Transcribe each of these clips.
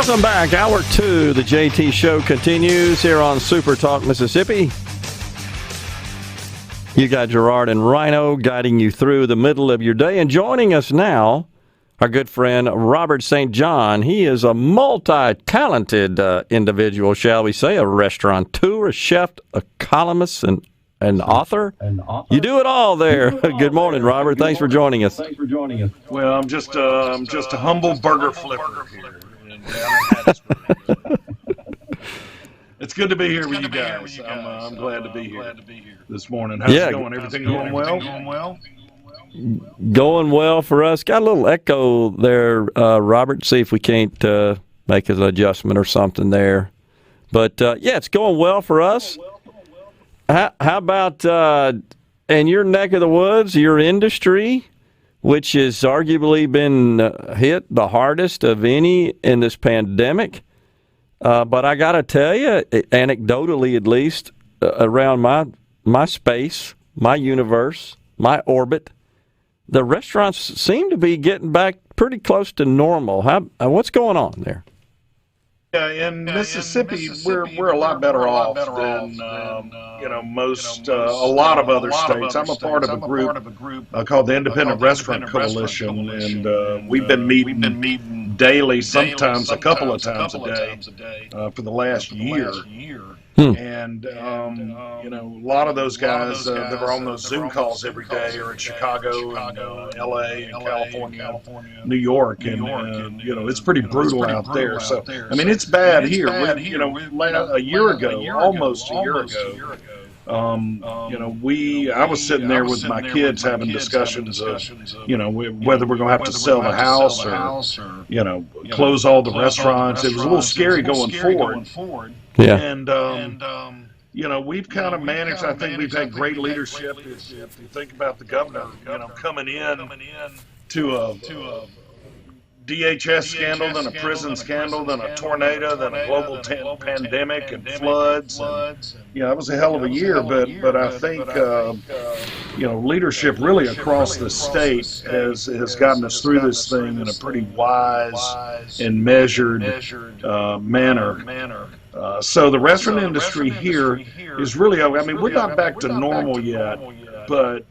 Welcome back. Hour 2, the JT Show continues here on SuperTalk Mississippi. You got Gerard and Rhino guiding you through the middle of your day. And joining us now, our good friend Robert St. John. He is a multi-talented individual, shall we say, a restaurateur, a chef, a columnist, and an author. You do it all there. Good morning, Robert. Thanks for joining us. Well, I'm just a humble burger flipper here. It's good to be here with you guys. I'm glad to be here this morning. How's it going? Everything going well? Going well for us. Got a little echo there, Robert. See if we can't make an adjustment or something there. But, it's going well for us. How about in your neck of the woods, your industry, which has arguably been hit the hardest of any in this pandemic? But I got to tell you, anecdotally at least, around my space, my universe, my orbit, the restaurants seem to be getting back pretty close to normal. What's going on there? Yeah, in Mississippi, we're a lot better off than a lot of other states. I'm a part of a group called the Independent Restaurant Coalition, and we've been meeting daily, sometimes a couple of times a day, for the last year. And a lot of those guys that are on those Zoom calls every day are in Chicago and L.A. and California, New York, and it's pretty brutal out there. So I mean, it's bad here. Almost a year ago. I was sitting there with my kids having discussions of, whether we're going to have to sell the house or, close all the restaurants. It was a little scary going forward. Yeah. And, we've kind of managed. I think we've had great leadership. If you think about the governor, coming in to a DHS scandal, then a prison scandal, then a tornado, then a global pandemic and floods. That was a hell of a year, but I think leadership really across the state has gotten us through this thing in a pretty wise and measured manner. So the restaurant industry here is really, we're not back to normal yet, but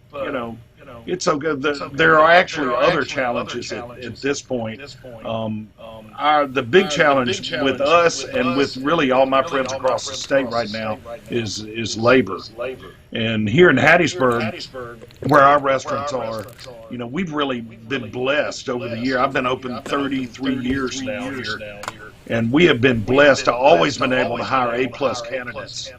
it's so good. There are actually other challenges at this point. The big challenge with us and with really all my friends across the state right now is labor. And here in Hattiesburg, where our restaurants are, we've really been blessed over the year. I've been open 33 years now here. And we have been blessed to always been able to hire A-plus candidates.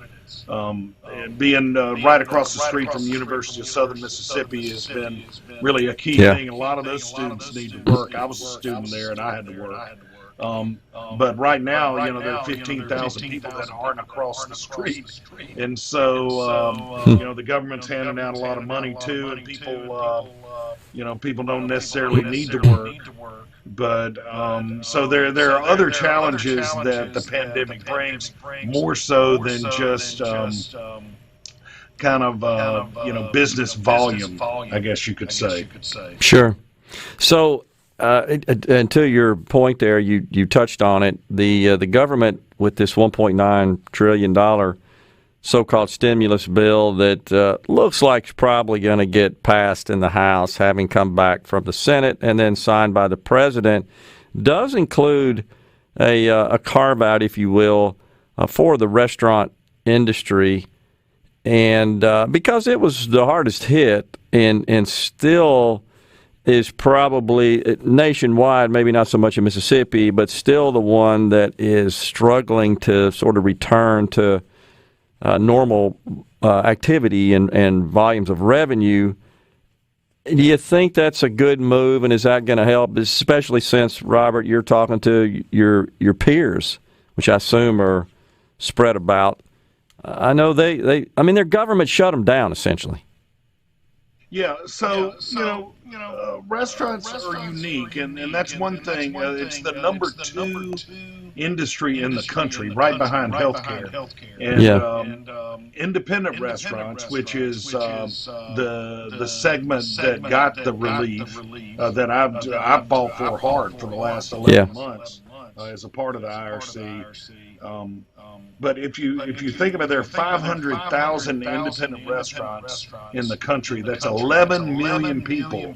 And being right across the street from the University of Southern Mississippi has been really a key thing. A lot of those students need to work. I was a student there, and I had to work. But right now, there are 15,000 people that aren't across the street. And so, the government's handing out a lot of money, too, and people don't necessarily need to work. But so there are other challenges that the pandemic brings, more so than just business volume, I guess you could say. Sure. So, and to your point there, you touched on it. The government with this $1.9 trillion so-called stimulus bill that looks like it's probably going to get passed in the House, having come back from the Senate and then signed by the president, does include a carve-out, if you will, for the restaurant industry. And because it was the hardest hit and still is probably nationwide, maybe not so much in Mississippi, but still the one that is struggling to sort of return to normal activity and volumes of revenue. Do you think that's a good move, and is that going to help, especially since, Robert, you're talking to your peers, which I assume are spread about? I know their government shut them down, essentially. Yeah, so restaurants are unique, and that's one thing. It's the number two industry in the country, right behind healthcare. And independent restaurants, which is the segment that got the relief that I've fought for hard for the last 11 months. as a part of the IRC. But if you think about it, there are 500,000 independent restaurants in the country. That's 11 million people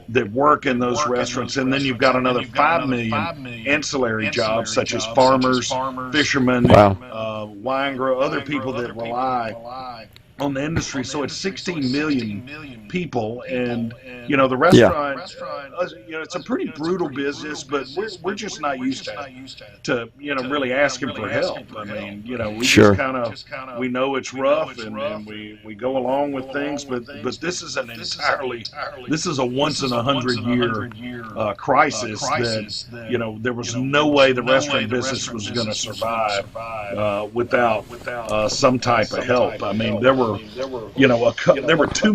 that work in those restaurants, and then you've got another 5 million ancillary jobs such as farmers, fishermen, wine grow, other people that rely on the industry. So it's 16 million people, and the restaurant, it's a pretty brutal business, but we're just not used to really asking for help. I mean, we just kind of, we know it's rough, and we go along with things, but this is this is a once in 100-year crisis that there was no way the restaurant business was going to survive without some type of help. I mean, there were 2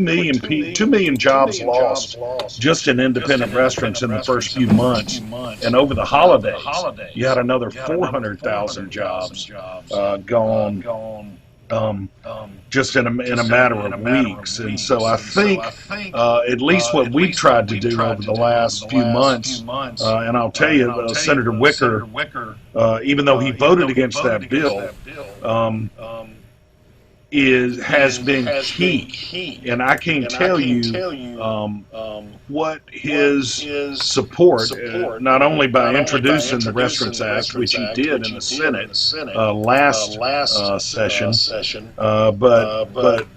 million jobs lost just in independent restaurants in the first few months, and over the holidays you had another 400,000 jobs gone just in a matter of weeks. And so I think at least what we've tried to do over the last few months, and I'll tell you, Senator Wicker, even though he voted against that bill, has been key, and I can't tell you what his support, not only by introducing the Restaurants Act, which he did in the Senate last session, but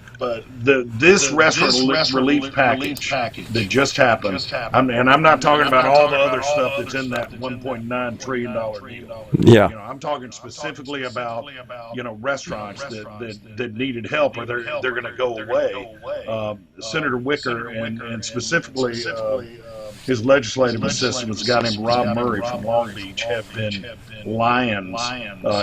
this restaurant relief package that just happened, and I'm not talking about all the other stuff that's in that $1.9 trillion deal. Yeah. I'm talking specifically about restaurants that needed help, or they're going to go away. Senator Wicker and specifically his legislative assistant, a guy named Rob Murray from Long Beach, have been lions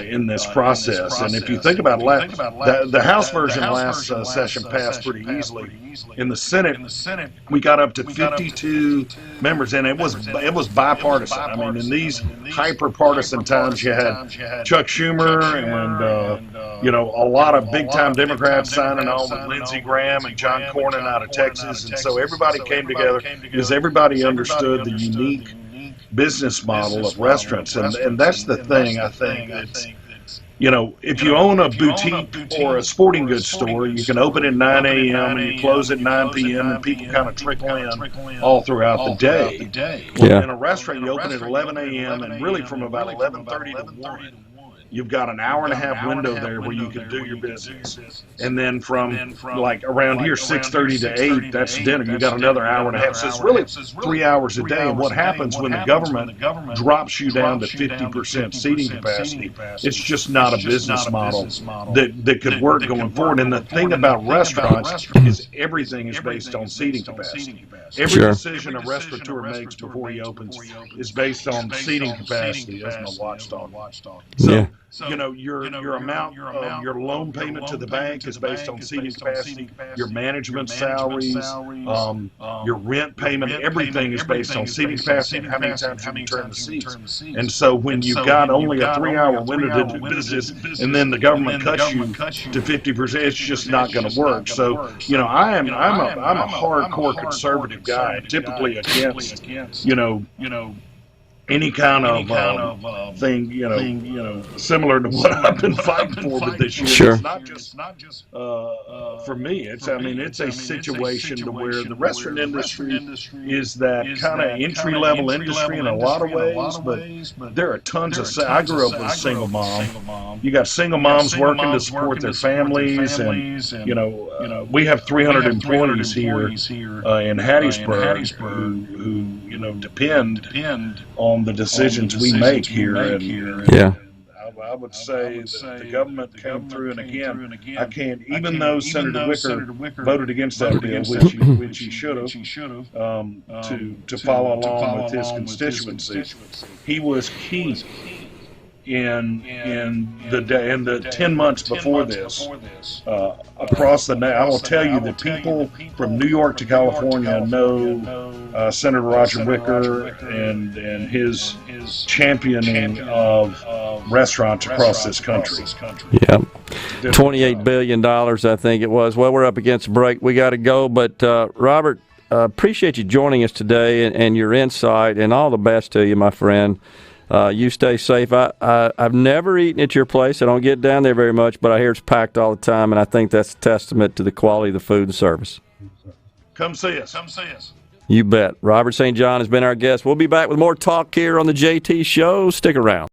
in this process. And if you think about the House version last session passed pretty easily. In the Senate, we got up to 52 members, and it was bipartisan. I mean, in these hyper-partisan times, you had Chuck Schumer and a lot of big-time Democrats signing on with Lindsey Graham and John Cornyn out of Texas, and so everybody came together because everybody understood the unique business model of restaurants, and that's the thing. I think it's, if you own a boutique or a sporting goods store, you can open at 9 a.m. and you close at 9 p.m. and people kind of trickle in all throughout the day. Well, in a restaurant, you open at 11 a.m. and really from about 11:30 to 1. You've got an hour and a half window there where you can do your business. And then from like around here, 6:30 to 8, that's dinner. You got another hour and a half. So it's really 3 hours a day. And what happens when the government drops you down to 50% seating capacity, it's just not a business model that could work going forward. And the thing about restaurants is everything is based on seating capacity. Every decision a restaurateur makes before he opens is based on seating capacity. That's my watchdog. So, your amount of your loan payment to the bank is based on seating capacity. Your management salaries, your rent payment, everything is based on seating capacity and how many times you can turn the seats. And so when you've got only a 3-hour window to do business, and then the government cuts you to 50%, it's just not going to work. So, I'm a hardcore conservative guy, typically against, any kind of thing, similar to what I've been fighting for with this year. Sure. It's not just for me. It's a situation to where the restaurant industry is that kind of entry-level industry in a lot of ways, but there are tons of. I grew up with a single mom. You got single moms working to support their families, and we have 300 employees here in Hattiesburg who depend on the decisions we make here. And I would say that the government came through, and again, I can't, even though Senator Wicker voted against that bill, which he should have, to follow along with his constituency, he was key in the 10 months before this, across the I will tell you that people from New York to California know Senator Roger Wicker and his championing of restaurants across this country. Yeah, $28 billion, I think it was. Well, we're up against a break. We got to go, but Robert, appreciate you joining us today and your insight, and all the best to you, my friend. You stay safe. I've never eaten at your place. I don't get down there very much, but I hear it's packed all the time, and I think that's a testament to the quality of the food and service. Come see us. Come see us. You bet. Robert St. John has been our guest. We'll be back with more talk here on the JT Show. Stick around.